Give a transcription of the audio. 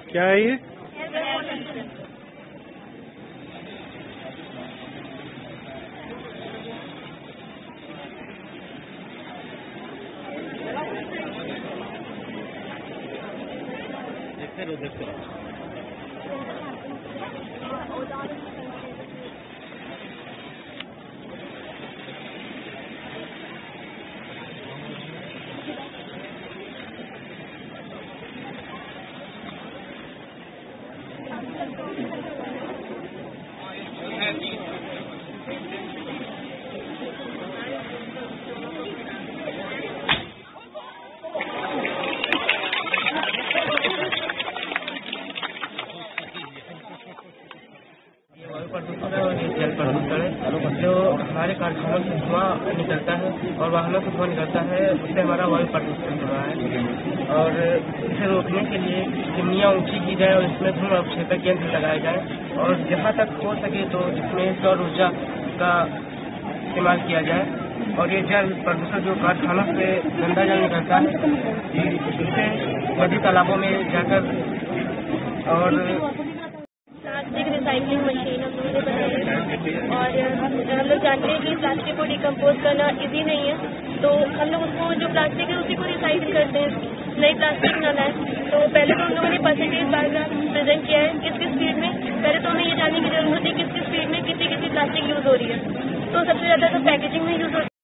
क्या है ये? देखते रहो। प्रदूषण है और ये जल प्रदूषण है जो हमारे कारखानों से धुआं निकलता है और वाहनों से धुआं निकलता है, उससे हमारा वायु प्रदूषण हो रहा है। और इसे रोकने के लिए चिमनियाँ ऊंची की जाए और इसमें धुआं अवक्षेपक यंत्र लगाए जाए और जहाँ तक हो सके तो इसमें सौर ऊर्जा का इस्तेमाल किया जाए। और ये जल प्रदूषण जो कारखानों से गंदा जल निकलता है इससे नदी तालाबों में जाकर और प्लास्टिक रिसाइकलिंग मशीन हम लोगों ने बनाई है और हम लोग जानते हैं कि प्लास्टिक को डिकम्पोज करना इजी नहीं है, तो हम लोग उसको जो प्लास्टिक है उसी को रिसाइकिल करते हैं, नई प्लास्टिक न लाए। तो पहले तो हम लोगों ने परसेंटेज बार प्रेजेंट किया है किस स्पीड में। पहले तो हमें ये जानने की जरूरत है किस स्पीड में कितनी प्लास्टिक यूज हो रही है। तो सबसे ज़्यादा तो पैकेजिंग में यूज होती है।